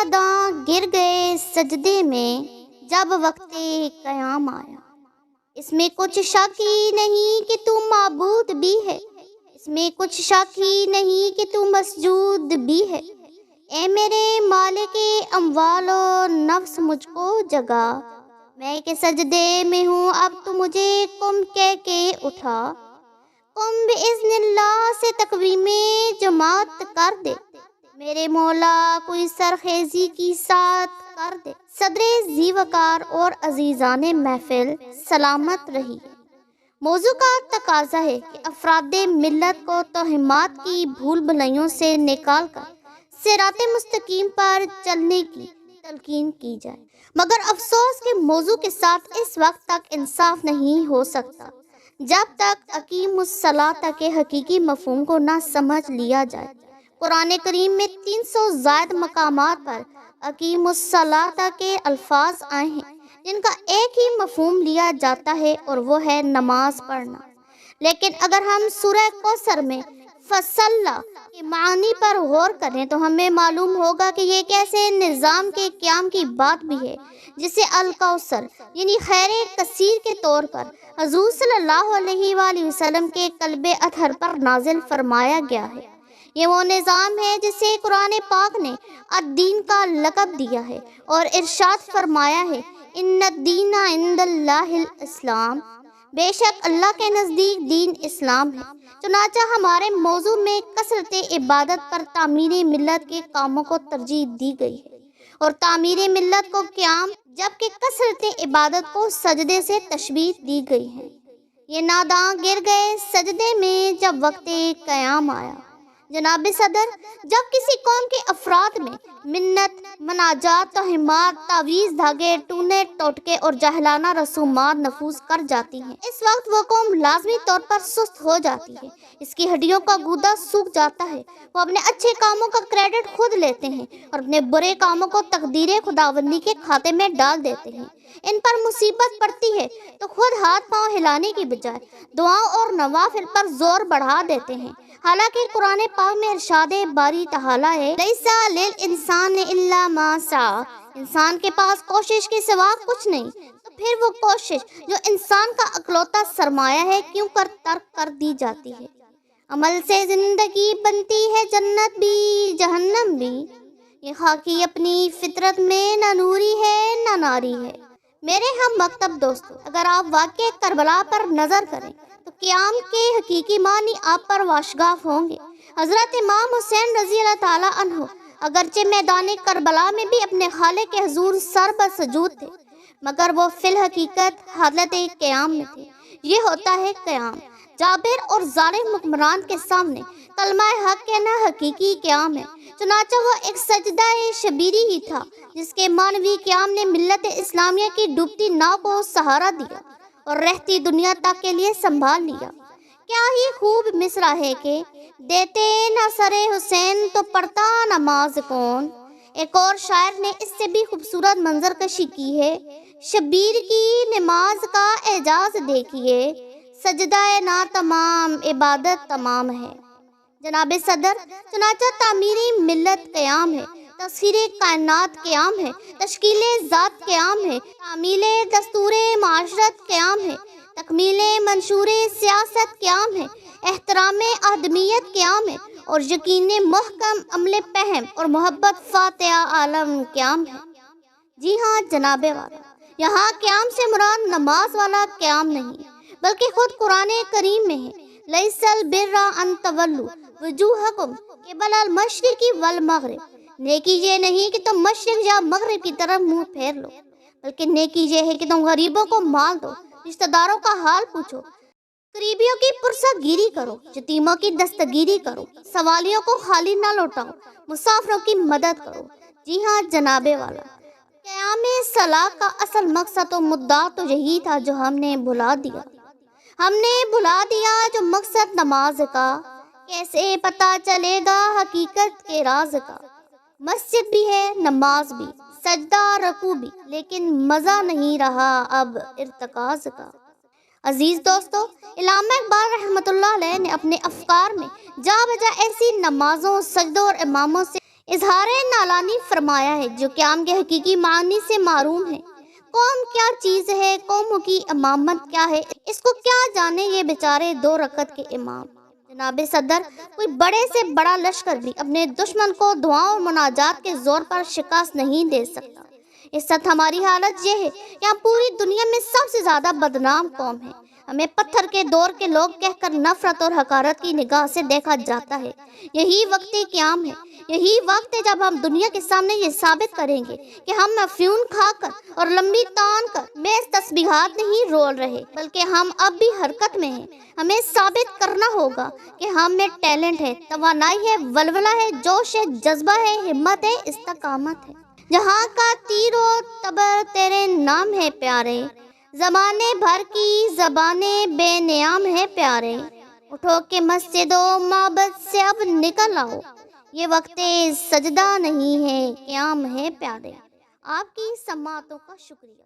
ناداں گر گئے سجدے میں جب وقت قیام آیا۔ اس میں کچھ شک ہی نہیں کہ تو معبود بھی ہے، اس میں کچھ شک ہی نہیں کہ تو مسجود بھی ہے۔ اے میرے مالک اموال و نفس مجھ کو جگا، میں کہ سجدے میں ہوں اب تو مجھے قم کہہ کے اٹھا۔ قم باذن اللہ سے تقویم جماعت کر دے، میرے مولا کوئی سرخیزی کی ساتھ کر دے۔ صدر ذی وقار اور عزیزان محفل سلامت رہی۔ موضوع کا تقاضا ہے کہ افراد ملت کو توہمات کی بھول بھلائیوں سے نکال کر صراط مستقیم پر چلنے کی تلقین کی جائے، مگر افسوس کے موضوع کے ساتھ اس وقت تک انصاف نہیں ہو سکتا جب تک اقیم الصلاۃ کے حقیقی مفہوم کو نہ سمجھ لیا جائے۔ قرآن کریم میں 300 زائد مقامات پر اقیم الصلاۃ کے الفاظ آئے ہیں جن کا ایک ہی مفہوم لیا جاتا ہے اور وہ ہے نماز پڑھنا۔ لیکن اگر ہم سورہ کوثر میں فصلہ کے معنی پر غور کریں تو ہمیں معلوم ہوگا کہ یہ ایک ایسے نظام کے قیام کی بات بھی ہے جسے الکوثر یعنی خیر کثیر کے طور پر حضور صلی اللہ علیہ وآلہ وسلم کے قلب اطہر پر نازل فرمایا گیا ہے۔ یہ وہ نظام ہے جسے قرآن پاک نے الدین کا لقب دیا ہے اور ارشاد فرمایا ہے ان الدین عند اللہ الاسلام، بے شک اللہ کے نزدیک دین اسلام ہے۔ چنانچہ ہمارے موضوع میں کثرت عبادت پر تعمیر ملت کے کاموں کو ترجیح دی گئی ہے اور تعمیر ملت کو قیام جبکہ کثرت عبادت کو سجدے سے تشبیہ دی گئی ہے۔ یہ ناداں گر گئے سجدے میں جب وقت قیام آیا۔ جناب صدر، جب کسی قوم کے افراد میں منت، مناجات، توہمات، تعویذ، دھاگے، ٹونے ٹوٹکے اور جاہلانہ رسومات نفوذ کر جاتی ہیں، اس وقت وہ قوم لازمی طور پر سست ہو جاتی ہے، اس کی ہڈیوں کا گودا سوکھ جاتا ہے۔ وہ اپنے اچھے کاموں کا کریڈٹ خود لیتے ہیں اور اپنے برے کاموں کو تقدیر خداوندی کے کھاتے میں ڈال دیتے ہیں۔ ان پر مصیبت پڑتی ہے تو خود ہاتھ پاؤں ہلانے کی بجائے دعاؤں اور نوافل پر زور بڑھا دیتے ہیں، حالانکہ قرآن پاک میں ارشاد باری تعالیٰ ہے لیس للانسان الا ما سعی، انسان کے پاس کوشش کے سوا کچھ نہیں، تو پھر وہ کوشش جو انسان کا اکلوتا سرمایہ ہے کیوں کر ترک کر دی جاتی ہے؟ عمل سے زندگی بنتی ہے جنت بھی جہنم بھی، یہ خاکی اپنی فطرت میں نہ نوری ہے نہ ناری ہے۔ میرے ہم مکتب دوستو، اگر آپ واقع کربلا پر نظر کریں تو قیام کے حقیقی معنی آپ پر واشگاف ہوں گے۔ حضرت امام حسین رضی اللہ تعالیٰ عنہ اگرچہ میدان کربلا میں بھی اپنے خالق کے حضور سر بسجود تھے، مگر وہ فی الحقیقت حالت قیام میں تھے۔ یہ ہوتا ہے قیام۔ جابر اور ظالم حکمران کے سامنے کلمہ حق کہنا حقیقی قیام ہے۔ چنانچہ وہ ایک سجدہ شبیری ہی تھا جس کے معنوی قیام نے ملت اسلامیہ کی ڈوبتی ناؤ کو سہارا دیا اور رہتی دنیا تک کے لیے سنبھال لیا۔ کیا ہی خوب مصرع ہے کہ دیتے نہ سر حسین تو پڑھتا نماز کون۔ ایک اور شاعر نے اس سے بھی خوبصورت منظر کشی کی ہے، شبیر کی نماز کا اعجاز دیکھیے، سجدہ نا تمام عبادت تمام ہے۔ جناب صدر، چنانچہ تعمیری ملت قیام ہے، تسخیر کائنات قیام ہے، تشکیل ذات قیام ہے، تعمیل دستور معاشرت قیام ہے، تکمیل منشور سیاست قیام ہے، احترام آدمیت قیام ہے اور یقین محکم عمل پہم اور محبت فاتحہ عالم قیام ہے۔ جی ہاں جناب والا، یہاں قیام سے مراد نماز والا قیام نہیں بلکہ خود قرآن کریم میں ہے، لیس البر ان تولوا وجوہکم قبل المشرق والمغرب، نیکی یہ نہیں کہ تم مشرق یا مغرب کی طرف منہ پھیر لو، بلکہ نیکی یہ ہے کہ تم غریبوں کو مال دو، رشتہ داروں کا حال پوچھو، قریبیوں کی پرسہ گیری کرو، یتیموں کی دستگیری کرو، سوالیوں کو خالی نہ لوٹاؤ، مسافروں کی مدد کرو۔ جی ہاں جناب والا، قیام صلاح کا اصل مقصد و مدعا تو یہی تھا جو ہم نے بھلا دیا جو مقصد نماز کا، کیسے پتہ چلے گا حقیقت کے راز کا۔ مسجد بھی ہے، نماز بھی، سجدہ رکوع بھی، لیکن مزہ نہیں رہا اب ارتکاز کا۔ عزیز دوستو، علامہ اقبال رحمۃ اللہ علیہ نے اپنے افکار میں جا بجا ایسی نمازوں، سجدوں اور اماموں سے اظہار نالانی فرمایا ہے جو قیام کے حقیقی معنی سے معروم ہے۔ قوم کیا چیز ہے، قوموں کی امامت کیا ہے، اس کو کیا جانے یہ بیچارے 2 رکعت کے امام۔ جناب صدر، کوئی بڑے سے بڑا لشکر بھی اپنے دشمن کو دعاؤں اور مناجات کے زور پر شکست نہیں دے سکتا۔ اس وقت ہماری حالت یہ ہے کہ ہم پوری دنیا میں سب سے زیادہ بدنام قوم ہیں۔ ہمیں پتھر کے دور کے لوگ کہہ کر نفرت اور حقارت کی نگاہ سے دیکھا جاتا ہے۔ یہی وقت قیام ہے، یہی وقت ہے جب ہم دنیا کے سامنے یہ ثابت کریں گے کہ ہم افیون کھا کر اور لمبی تان کر محض تسبیحات نہیں رول رہے، بلکہ ہم اب بھی حرکت میں ہیں۔ ہمیں ثابت کرنا ہوگا کہ ہم میں ٹیلنٹ ہے، توانائی ہے، ولولہ ہے، جوش ہے، جذبہ ہے، ہمت ہے، استقامت ہے۔ جہاں کا تیر و تبر تیرے نام ہے پیارے، زمانے بھر کی زبانیں بے نیام ہے پیارے۔ اٹھو کہ مسجد و معبد سے اب نکل آؤ، یہ وقت سجدہ نہیں ہے، قیام ہے پیارے۔ آپ کی سماعتوں کا شکریہ۔